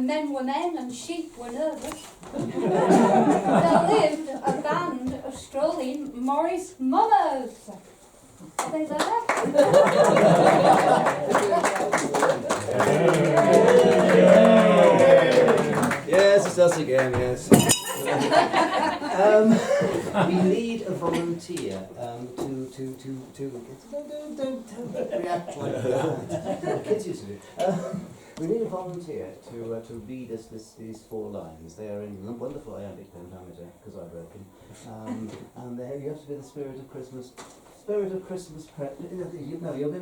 when men were men and sheep were nervous, there lived a band of strolling Morris mummers. Are they there? Yes, it's us again, yes. We need a volunteer don't react like that. Kids used to do. We need a volunteer to read us these 4 lines. They are in wonderful iambic pentameter, because I wrote them. And you have to be the spirit of Christmas. You're going to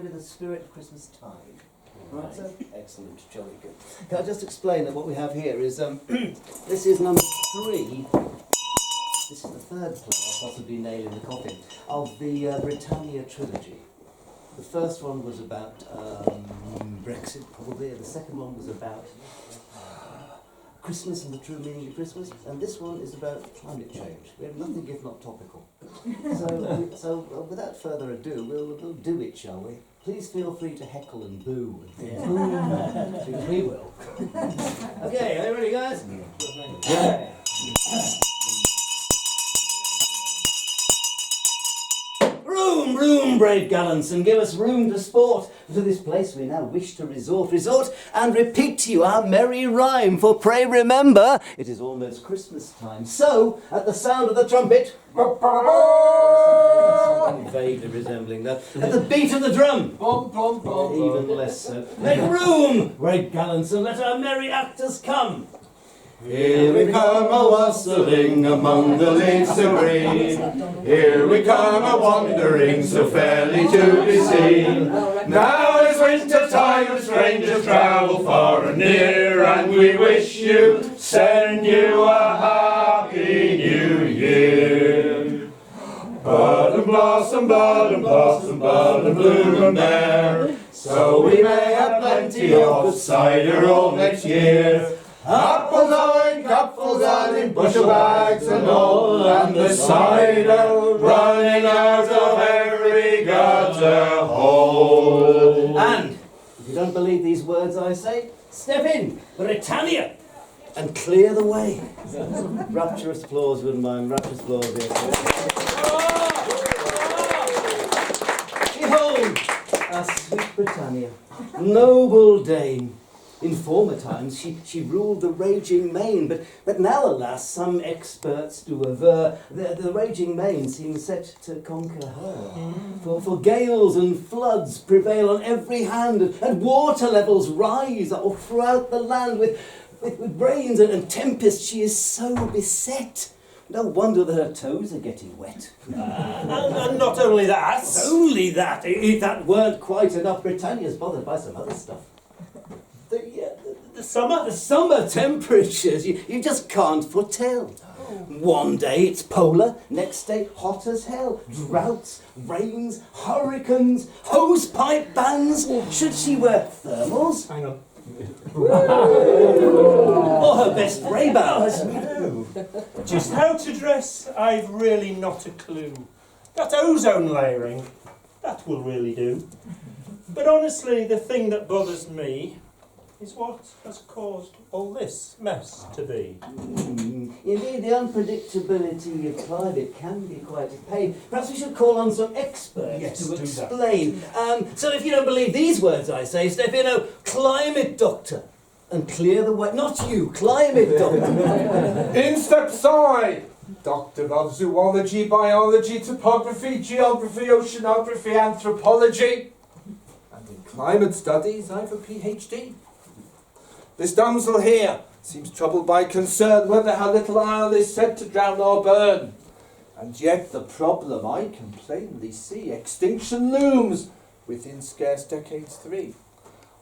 be the spirit of Christmas tide. Right, so excellent, jolly good. Can I just explain that what we have here is this is number 3. This is the 3rd play, possibly nail in the coffin, of the Britannia trilogy. The first one was about Brexit, probably, and the second one was about Christmas and the true meaning of Christmas, and this one is about climate change. We have nothing if not topical. So without further ado, we'll do it, shall we? Please feel free to heckle and boo. Yeah. We will. Okay, are you ready, guys? Yeah. Room, room, brave gallants, and give us room to sport. To this place we now wish to resort, and repeat to you our merry rhyme. For pray remember, it is almost Christmas time. So, at the sound of the trumpet, something vaguely resembling that, at the beat of the drum, even less so. Make room, brave gallants, and let our merry actors come. Here we come a-wassailing among the leaves so green. Here we come a-wandering so fairly to be seen. Now is winter time and strangers travel far and near, and we wish you, send you a happy new year. Bud and blossom, bud and blossom, bud and bloom and bear, so we may have plenty of cider all next year. Apples are in cupfuls and in bushel bags and all, and the cider running out of every gutter hole. And, if you don't believe these words I say, step in, Britannia, and clear the way. Rapturous applause, wouldn't mind, rapturous applause, yes. Behold, our sweet Britannia, noble dame. In former times she ruled the raging main, but now, alas, some experts do aver the raging main seems set to conquer her. For gales and floods prevail on every hand, and water levels rise all throughout the land. With rains and tempests she is so beset. No wonder that her toes are getting wet. And not only that. Only that! If that weren't quite enough, Britannia's bothered by some other stuff. The summer? The summer temperatures, you just can't foretell. One day it's polar, next day hot as hell. Droughts, rains, hurricanes, hosepipe bans. Should she wear thermals? Hang on. Or her best Ray-Bans? Just how to dress, I've really not a clue. That ozone layering, that will really do. But honestly, the thing that bothers me is what has caused all this mess to be. Indeed, the unpredictability of climate can be quite a pain. Perhaps we should call on some experts to explain. So if you don't believe these words I say, step in, climate doctor, and clear the way. Not you, climate doctor. In steps I, Doctor of Zoology, Biology, Topography, Geography, Oceanography, Anthropology, and in Climate Studies I have a PhD. This damsel here seems troubled by concern whether her little isle is said to drown or burn. And yet the problem I can plainly see, extinction looms within scarce decades 3.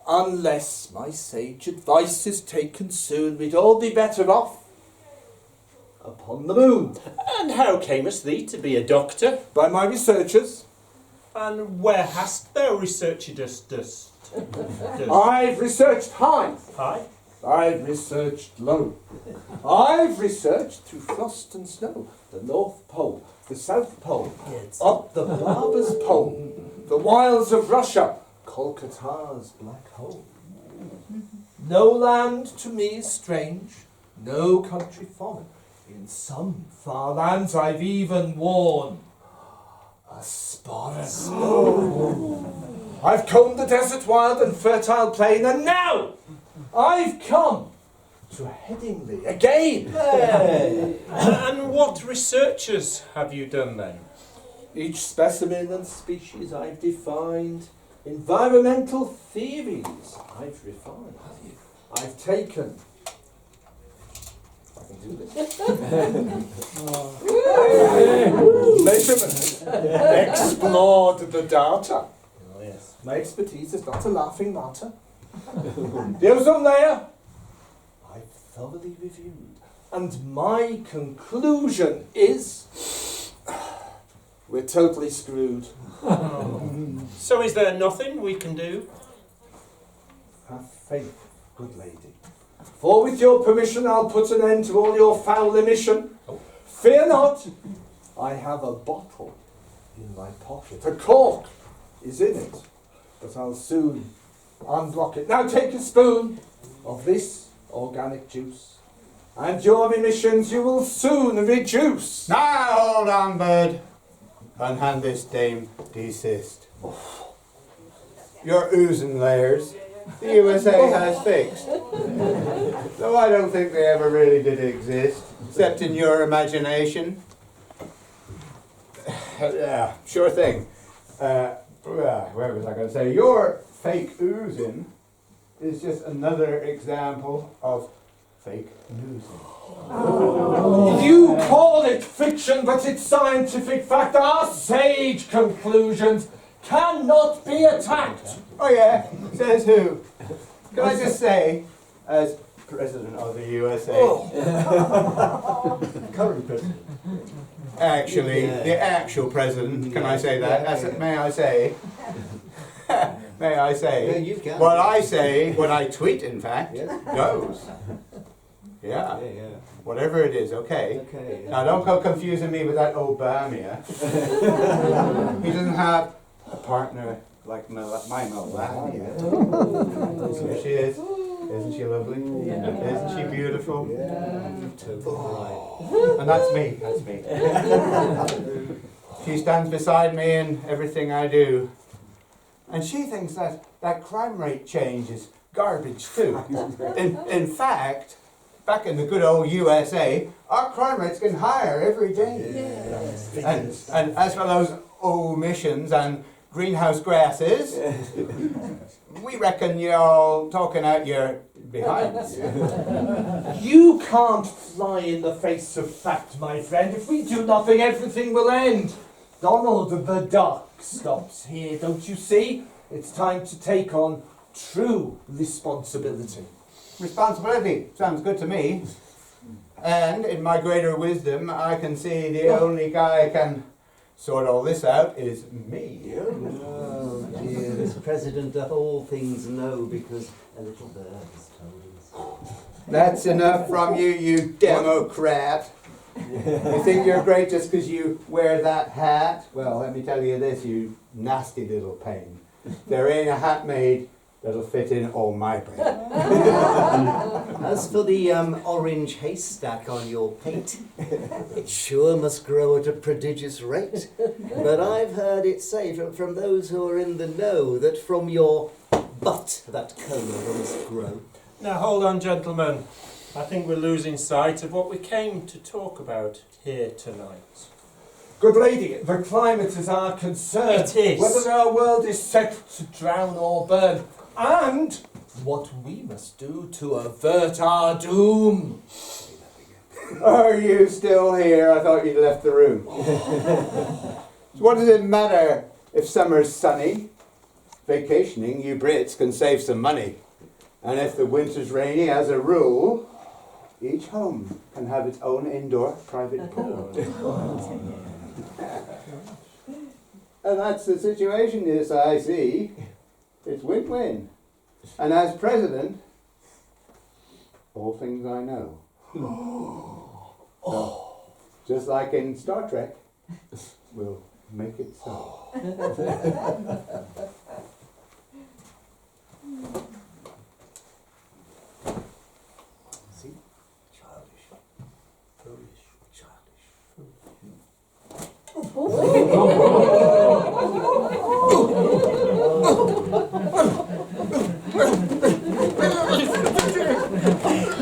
Unless my sage advice is taken soon, we'd all be better off upon the moon. And how camest thee to be a doctor? By my researchers. And where hast thou researched us? I've researched high. High? I've researched low. I've researched through frost and snow, the North Pole, the South Pole, up the Barber's Pole, the wilds of Russia, Kolkata's black hole. No land to me is strange, no country foreign. In some far lands I've even worn a sporran. I've combed the desert wild and fertile plain, and now I've come to Headingley again. And what researches have you done then? Each specimen and species I've defined, environmental theories I've refined. I've taken, I can do this, measurements, explored the data. Oh yes, my expertise is not a laughing matter. The ozone layer, I've thoroughly reviewed, and my conclusion is we're totally screwed. So is there nothing we can do? Have faith, good lady. For with your permission I'll put an end to all your foul emission. Fear not, I have a bottle in my pocket. A cork is in it, but I'll soon unblock it. Now take a spoon of this organic juice, and your emissions you will soon reduce. Now hold on, bird. Unhand this dame, desist. Your oozing layers, the USA has fixed. Though I don't think they ever really did exist, except in your imagination. Yeah, sure thing. Where was I going to say? Your fake oozing is just another example of fake newsing. You call it fiction, but it's scientific fact. Our sage conclusions cannot be attacked. Oh yeah, says who? Can I just say, as President of the USA, Current president. actually, the actual president, can I say that? May I say? May I Yeah, say? you can. What I say, what I tweet in fact, Yes. goes. Yeah, Yeah. whatever it is, okay. Okay. Now don't go confusing me with that Obama. He doesn't have a partner like my Melania. There she is. Isn't she lovely? Isn't she beautiful? And that's me, She stands beside me in everything I do. And she thinks that crime rate change is garbage too. In fact, back in the good old USA, our crime rate's getting higher every day. And as for those omissions and greenhouse grasses, we reckon you're all talking out your behinds. You can't fly in the face of fact, my friend. If we do nothing, everything will end. Donald the Duck stops here, don't you see? It's time to take on true responsibility. Responsibility sounds good to me. And in my greater wisdom, I can see the only guy can sort all this out is me. Oh dear, this president of all things know because a little bird has told us. That's enough from you, you Democrat. You think you're great just because you wear that hat? Well, let me tell you this, you nasty little pain. There ain't a hat made that'll fit in all my brain. As for the orange haystack on your pate, it sure must grow at a prodigious rate. But I've heard it say from those who are in the know that from your butt that cone must grow. Now hold on, gentlemen. I think we're losing sight of what we came to talk about here tonight. Good lady, the climate is our concern. It is. Whether our world is set to drown or burn. And what we must do to avert our doom. Are you still here? I thought you'd left the room. So what does it matter if summer's sunny? Vacationing, you Brits can save some money. And if the winter's rainy, as a rule, each home can have its own indoor private pool. And that's the situation, yes, I see. It's win-win. And as president, all things I know. So, just like in Star Trek, we'll make it so. See? Childish. Foolish. Childish.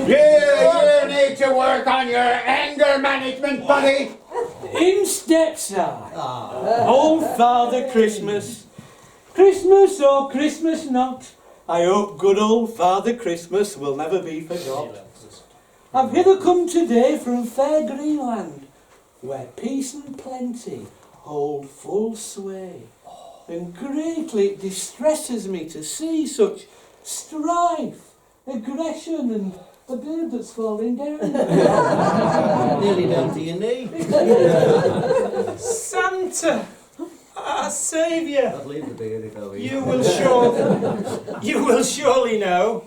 You need to work on your anger management, buddy. In steps I, old Father Christmas. Christmas or Christmas not, I hope good old Father Christmas will never be forgot. I've hither come today from fair Greenland, where peace and plenty hold full sway. And greatly it distresses me to see such strife, aggression and a beard that's falling down. Nearly down to your knee. Santa, our saviour, I'd leave the beard if I were you will surely know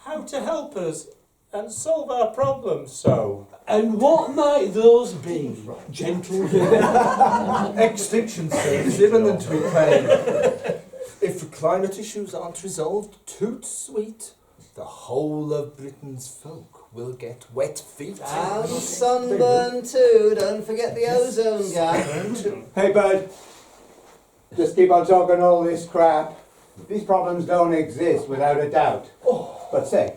how to help us and solve our problems. So, And what might those be, gentle? Extinction, sir, is imminent, we claim. If climate issues aren't resolved, toot sweet, the whole of Britain's folk will get wet feet. And sunburn too, don't forget the ozone gap. Hey, bud. Just keep on talking all this crap. These problems don't exist without a doubt. But say,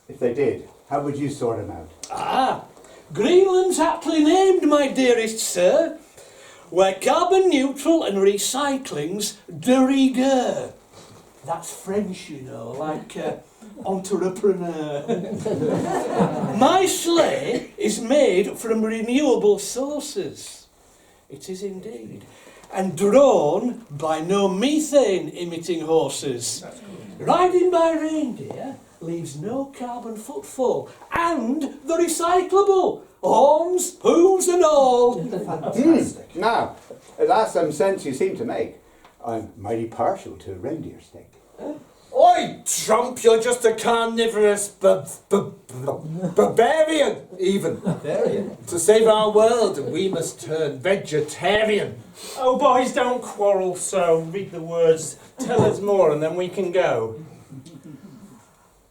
if they did, how would you sort them out? Ah, Greenland's aptly named, my dearest sir, where carbon neutral and recycling's de rigueur. That's French, you know, like entrepreneur. My sleigh is made from renewable sources. It is indeed. And drawn by no methane-emitting horses. Riding by reindeer leaves no carbon footfall. And the recyclable. Horns, hooves and all. Fantastic. Now, that's some sense you seem to make. I'm mighty partial to reindeer steak. Oi, Trump, you're just a carnivorous barbarian, even. Barbarian? To save our world, we must turn vegetarian. oh boys, don't quarrel so. Read the words, tell us more and then we can go.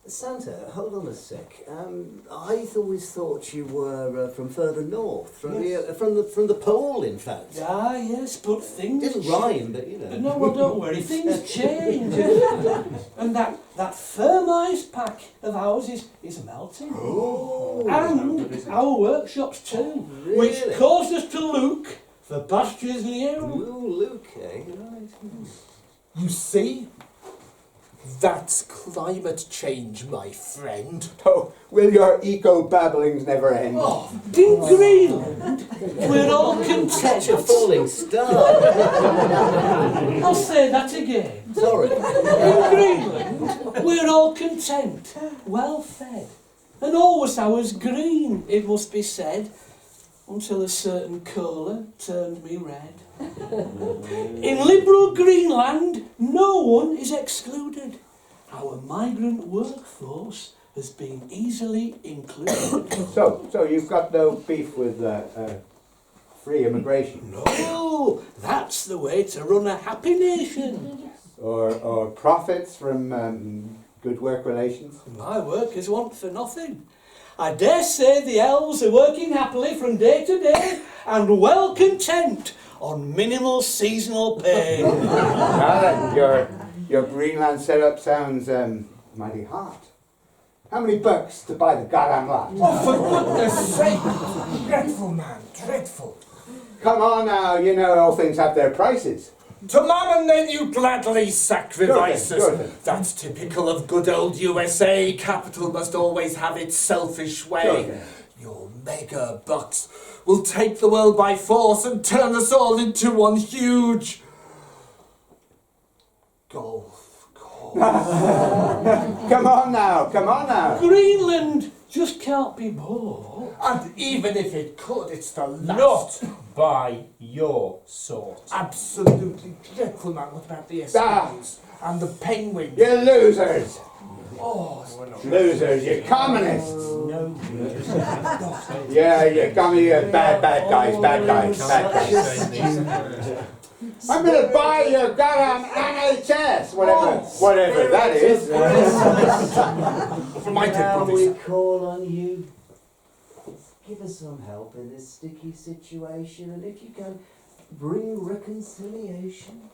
Santa, hold on a sec. I always thought you were from further north, from the pole, in fact. Ah, yes, but things... Didn't rhyme, but you know. No, well, don't worry, things change. And that firm ice pack of ours is melting. Oh, And our workshops too, really? which caused us to look for pastures new. Ooh, Luke, eh? Right. You see? That's climate change, my friend. Oh, will your eco-babblings never end? In Greenland, we're all Catch a content. falling star. I'll say that again. Sorry. In Greenland, we're all content, well fed, and always ours green, it must be said, until a certain colour turned me red. In liberal Greenland, no one is excluded. Our migrant workforce has been easily included. So you've got no beef with free immigration? No, that's the way to run a happy nation. Or profits from good work relations? My workers want for nothing. I dare say the elves are working happily from day to day and well content on minimal seasonal pay. Now then, your Greenland setup sounds mighty hot. How many bucks to buy the goddamn lot? Oh, for goodness sake! Dreadful, man, dreadful. Come on now, you know all things have their prices. To mum and then you gladly sacrifice us. Sure thing. That's typical of good old USA. Capital must always have its selfish way. Sure thing. Your mega bucks will take the world by force and turn us all into one huge golf course. Come on now. Greenland just can't be bought. And even if it could, it's the last. Not by your sort. Absolutely dreadful, man. What about the Eskimos and the penguins? You losers. Oh, Losers, you communists. No. Yeah, you bad guys. I'm gonna buy your goddamn NHS, whatever that is. my dear now brother, we sir. call on you. Give us some help in this sticky situation, and if you can, bring reconciliation.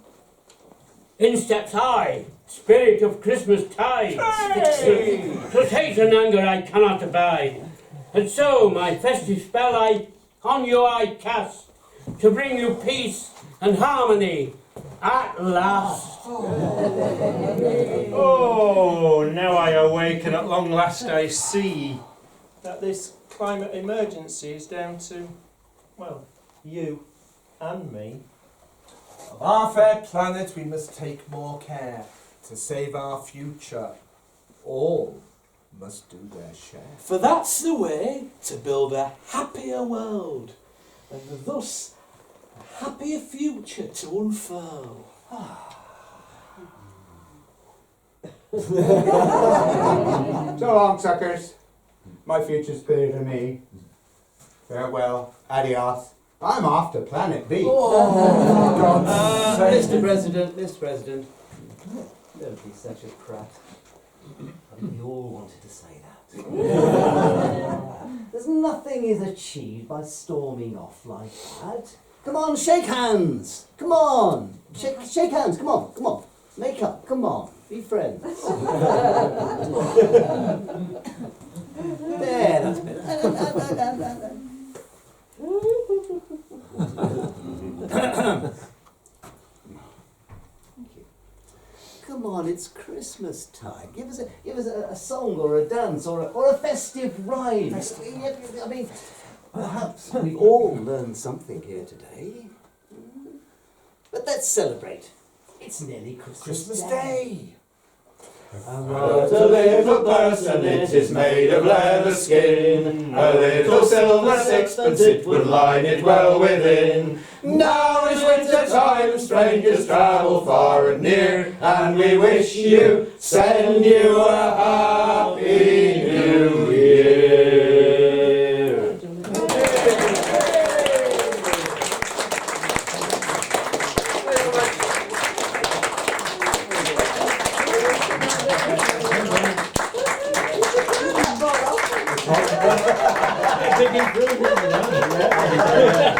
In steps I, spirit of Christmas tide. Twas hate and anger I cannot abide, and so my festive spell on you I cast, to bring you peace and harmony at last. Oh, now I awake, and at long last I see that this climate emergency is down to, well, you and me. Of our fair planet we must take more care to save our future. All must do their share. For that's the way to build a happier world, and thus a happier future to unfurl. So long, suckers. My future's clear to me. Farewell, adios. I'm off to Planet B. Mr. President, Mr. President, don't be such a prat. I mean, we all wanted to say that. There's nothing is achieved by storming off like that. Come on, shake hands. Come on, shake hands. Come on, come on. Make up. Come on, be friends. There, that's better. Come on, it's Christmas time. Give us a song or a dance or a festive rhyme. I mean, perhaps we've all learned something here today. But let's celebrate. It's nearly Christmas Day. But a little person, it is made of leather skin. A little silver sixpence, it would line it well within. Now is winter time, strangers travel far and near, and we wish you, send you a happy new year. Big improvement, you know.